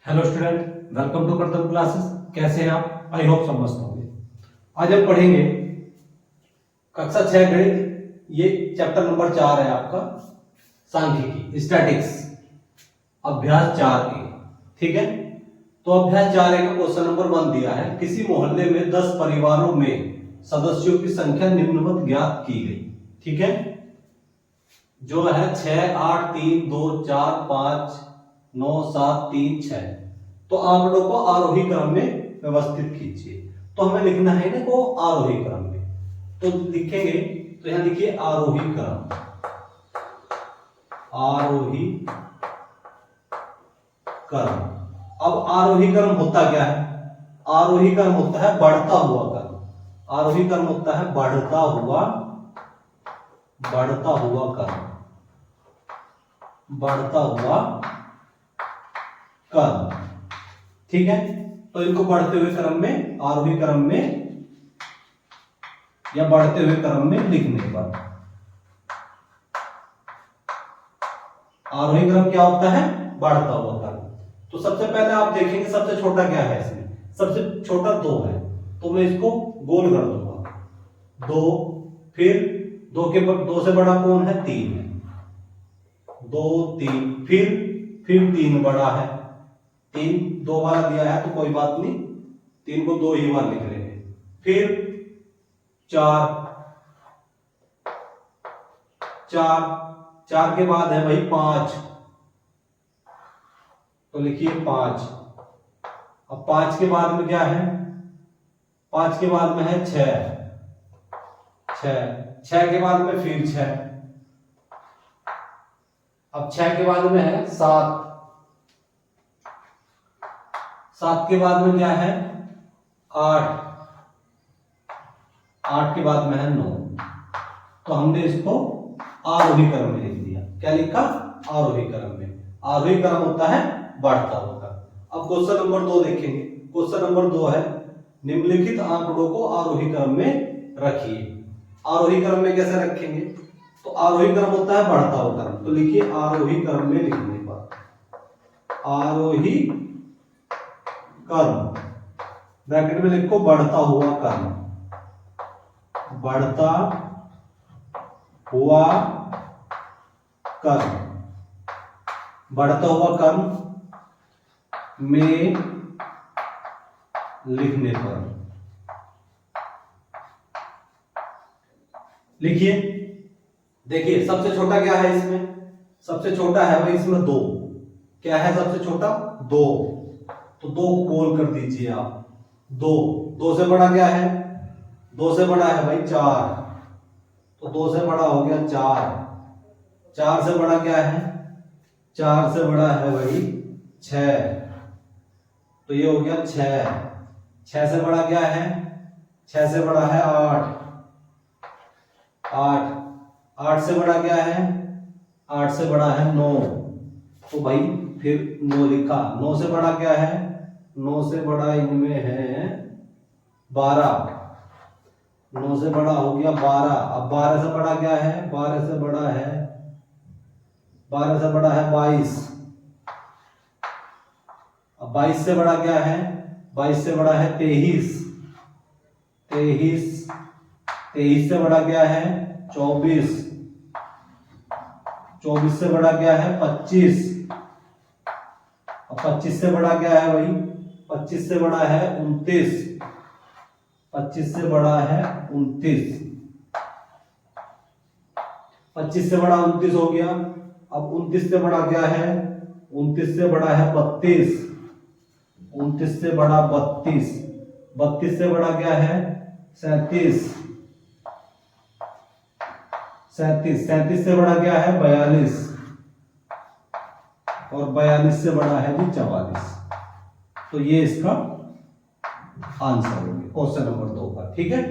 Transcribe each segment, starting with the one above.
Hello student, welcome to प्रथम classes. कैसे हैं आप? आई होप सब मस्त होंगे। आज हम पढ़ेंगे कक्षा 6 गणित। ये चैप्टर नंबर 4 है आपका, सांख्यिकी, स्टैटिक्स, अभ्यास 4A। ठीक है, तो अभ्यास 4A का क्वेश्चन नंबर 1 दिया है। किसी मोहल्ले में 10 परिवारों में सदस्यों की संख्या निम्नवत ज्ञात की गई। ठीक है, जो है 6, 8, 3, 2, 4, 5, 9, 7, 3, 6। तो आंकड़ों को आरोही क्रम में व्यवस्थित कीजिए। तो हमें लिखना है ना को आरोही क्रम में, तो लिखेंगे। तो यहां लिखिए आरोही क्रम। आरोही क्रम। अब आरोही क्रम होता क्या है? आरोही क्रम होता है बढ़ता हुआ क्रम। आरोही क्रम होता है बढ़ता हुआ क्रम। बढ़ता हुआ क्रम। ठीक है, तो इनको बढ़ते हुए क्रम में, आरोही क्रम में या बढ़ते हुए क्रम में लिखने पर आरोही क्रम क्या होता है? बढ़ता हुआ क्रम। तो सबसे पहले आप देखेंगे सबसे छोटा क्या है इसमें? सबसे छोटा 2 है, तो मैं इसको गोल कर दूंगा 2। फिर 2 से बड़ा कौन है? 3 है। 2, 3, फिर 3 बड़ा है। 3 2 बार दिया है तो कोई बात नहीं, 3 को 2 ही बार लिख लेंगे। फिर 4 4 के बाद है भाई 5, तो लिखिए 5। अब 5 के बाद में क्या है? 5 के बाद में है 6 6 के बाद में फिर 6। अब 6 के बाद में है 7 7 के बाद में क्या है? 8 8 के बाद में है 9। तो हमने इसको आरोही क्रम में लिख दिया। क्या लिखा? आरोही क्रम में। आरोही क्रम होता है बढ़ता हुआ क्रम। अब क्वेश्चन नंबर 2 देखेंगे। क्वेश्चन नंबर 2 है निम्नलिखित आंकड़ों को आरोही क्रम में रखिए। आरोही क्रम में कैसे रखेंगे? तो आरोही क्रम होता है बढ़ता हुआ क्रम, तो लिखिए आरोही क्रम में लिखने पर आरोही क्रम, ब्रैकेट में लिखो बढ़ता हुआ क्रम। बढ़ता हुआ क्रम, बढ़ता हुआ क्रम में लिखने पर लिखिए। देखिए सबसे छोटा क्या है इसमें? सबसे छोटा है भाई इसमें 2। क्या है सबसे छोटा? 2। तो 2 को गोल कर दीजिए आप। 2 से बड़ा क्या है? 2 से बड़ा है भाई 4, तो 2 से बड़ा हो गया 4। 4 से बड़ा क्या है? 4 से बड़ा है भाई 6, तो ये हो गया 6। 6 से बड़ा क्या है? 6 से बड़ा है 8 8 से बड़ा क्या है? 8 से बड़ा है 9, तो भाई फिर 9 लिखा। 9 से बड़ा क्या है? 9 से बड़ा इनमें है 12। 9 से बड़ा हो गया 12। अब 12 से बड़ा क्या है? 12 से बड़ा है 22। अब 22 से बड़ा क्या है? 22 से बड़ा है 23। 23 से बड़ा क्या है? 24। 24 से बड़ा क्या है? 25। अब 25 से बड़ा क्या है भाई? 25 से बड़ा है 29। 25 से बड़ा है 29। 25 से बड़ा 29 हो गया। अब 29 से बड़ा क्या है? 29 से बड़ा है 32। 29 से बड़ा 32। 32 से बड़ा क्या है? 37। 37 से बड़ा क्या है? 42। और 42 से बड़ा है भी 44। तो ये इसका आंसर हो गया क्वेश्चन नंबर 2 का। ठीक है,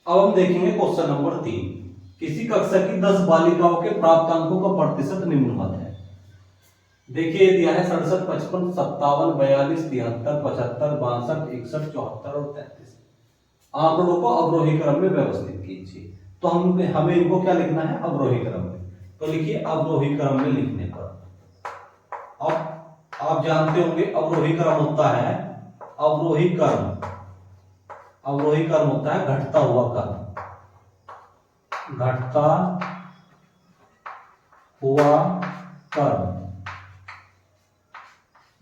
अब हम देखेंगे क्वेश्चन नंबर 3। किसी कक्षा की 10 बालिकाओं के प्राप्त अंकों का प्रतिशत निम्नवत है। देखिए दिया है 67, 55, 57, 42, 73, 75, 62, 61, 74 और 33। आंकड़ों को अवरोही क्रम में व्यवस्थित कीजिए। तो हमें इनको क्या लिखना है, अवरोही क्रम में। तो लिखिए अवरोही क्रम में लिखने पर, अब आप जानते होंगे अवरोही क्रम होता है, अवरोही क्रम होता है घटता हुआ क्रम, घटता हुआ क्रम,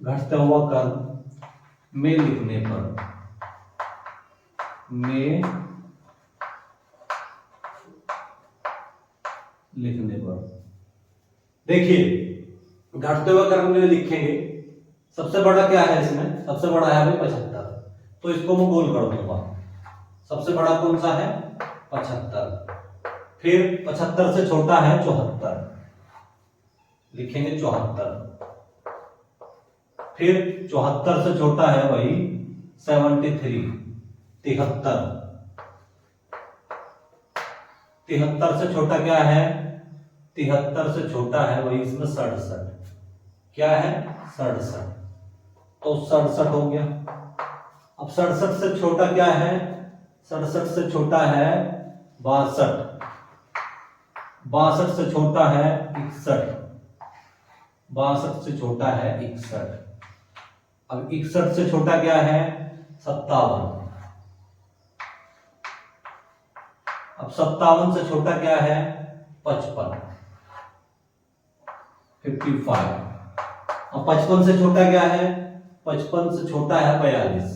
घटता हुआ क्रम में लिखने पर, में लिखने पर देखिए घटते हुए क्रम में लिखेंगे। सबसे बड़ा क्या है इसमें, सबसे बड़ा है भाई 75, तो इसको मैं गोल कर दूंगा। सबसे बड़ा कौन सा है, 75। फिर 75 से छोटा है 74, लिखेंगे 74। फिर 74 से छोटा है भाई 73, 73। 73 से छोटा क्या है, 73 से छोटा है वही इसमें 67, क्या है 67, तो 67 हो गया। अब 67 से छोटा क्या है, 67 से छोटा है 62, 62 से छोटा है 61, 62 से छोटा है 61। अब 61 से छोटा क्या है 57, अब 57 से छोटा क्या है 55, 55। अब 55 से छोटा क्या है, 55 से छोटा है 42,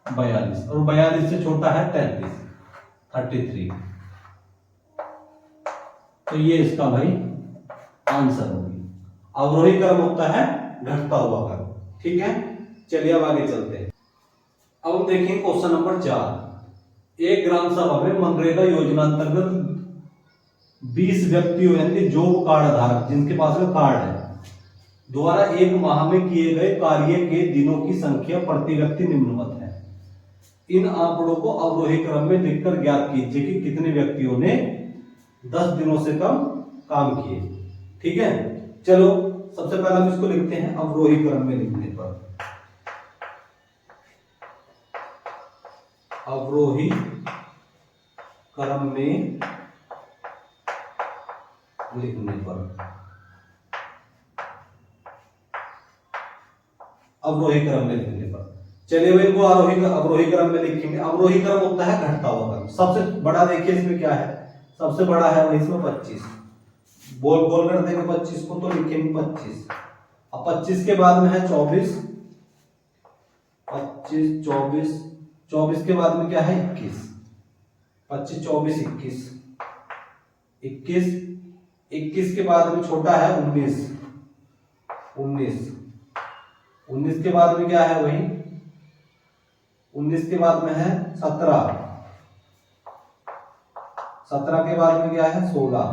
42, और 42 से छोटा है 33, 33। तो ये इसका भाई आंसर होगी। अवरोही क्रम होता है घटता हुआ क्रम, ठीक है। चलिए अब आगे चलते हैं। अब हम देखेंगे क्वेश्चन नंबर 4। एक ग्राम सभा में मनरेगा योजना अंतर्गत 20 व्यक्तियों यानी जॉब कार्ड धारक जिनके पास में कार्ड है द्वारा एक माह में किए गए कार्य के दिनों की संख्या प्रति व्यक्ति निम्नवत है। इन आंकड़ों को अवरोही क्रम में लिखकर ज्ञात कीजिए कि कितने व्यक्तियों ने 10 दिनों से कम काम किए। ठीक है, चलो सबसे पहले हम इसको लिखते हैं अवरोही क्रम में लिखने पर, अवरोही क्रम में लिखने पर, अवरोही क्रम में लिखने पर। चलिए भाई इनको अवरोही क्रम में लिखेंगे। अवरोही क्रम होता है घटता हुआ क्रम। सबसे बड़ा देखिए इसमें क्या है, सबसे बड़ा है वही इसमें 25, बोल बोल कर देंगे 25 को, तो लिखेंगे 25। अब 25 के बाद में है 24, 25 24, 24 के बाद में क्या है 21, 25 24 21, 21, 21 के बाद में छोटा है 19, 19, 19 के बाद में क्या है वही 19 के बाद में है 17, 17 के बाद में क्या है 16।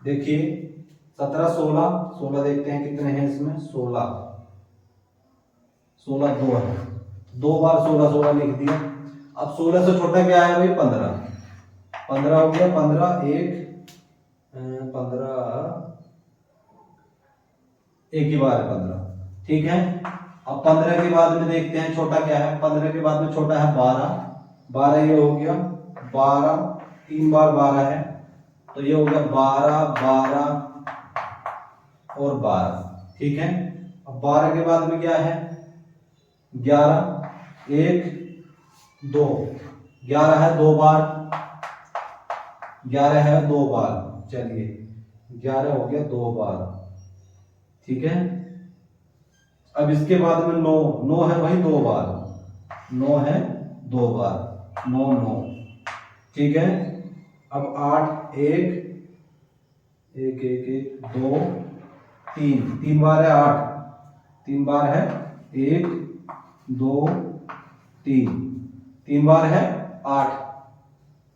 देखिए 17 16, 16 देखते हैं कितने हैं इसमें, 16, 16 2 है, 2 बार 16 16 लिख दिया। अब 16 से छोटा क्या है भाई 15, 15 हो गया, 15 1 15 एक ही बार है 15, ठीक है। अब 15 के बाद में देखते हैं छोटा क्या है, 15 के बाद में छोटा है 12, 12 ये हो गया 12, 3 बार 12 है तो ये हो गया 12 12 और 12, ठीक है। अब 12 के बाद में क्या है 11, 1 2, 11 है 2 बार, 11 है 2 बार, चलिए 11 हो गया 2 बार, ठीक है। अब इसके बाद में 9, 9 है भाई 2 बार, 9 है 2 बार, 9 9, ठीक है। अब 8 1 1 1 1 2 3, 3 बार है 8, 3 बार है 1 2 3, 3 बार है 8।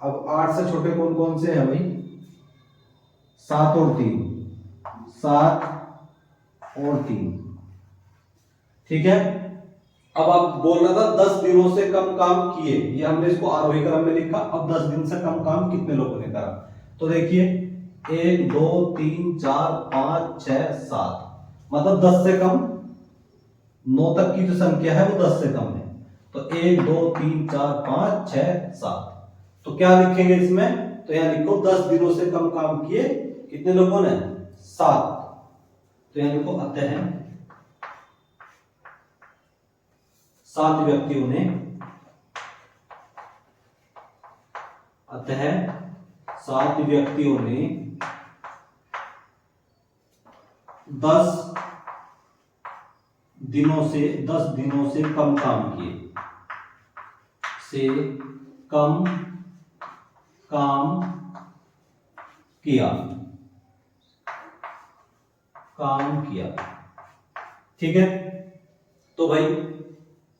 अब 8 से छोटे कौन कौन से हैं भाई, 7 और 3, 7 और 3, ठीक है। अब आप बोल रहा था 10 दिनों से कम काम किए, ये हमने इसको आरोही क्रम में लिखा। अब 10 दिन से कम काम कितने लोगों ने करा, तो देखिए 1 2 3 4 5 6 7, मतलब 10 से कम, 9 तक की जो संख्या है वो 10 से कम है। तो 1 2 3 4 5 6 7। तो क्या लिखेंगे इसमें? तो यहां लिखो 10 दिनों से कम काम किए कितने लोगों ने? 7। तो यहां लिखो अतः 7 व्यक्तियों ने, अतः 7 व्यक्तियों ने 10 दिनों से कम काम किए, से कम काम किया। ठीक है, तो भाई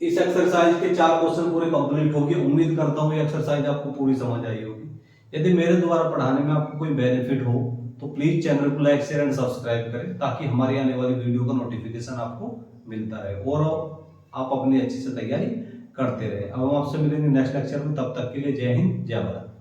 इस एक्सरसाइज के 4 क्वेश्चन पूरे कंप्लीट हो गए। उम्मीद करता हूँ ये एक्सरसाइज आपको पूरी समझ आई होगी। यदि मेरे द्वारा पढ़ाने में आपको कोई बेनिफिट हो तो प्लीज चैनल को लाइक शेयर एंड सब्सक्राइब करें, ताकि हमारी आने वाली वीडियो का नोटिफिकेशन आपको मिलता रहे और आप अपनी अच्छी से तैयारी करते रहे। अब हम आपसे मिलेंगे नेक्स्ट लेक्चर में, तब तक के लिए जय हिंद जय भारत।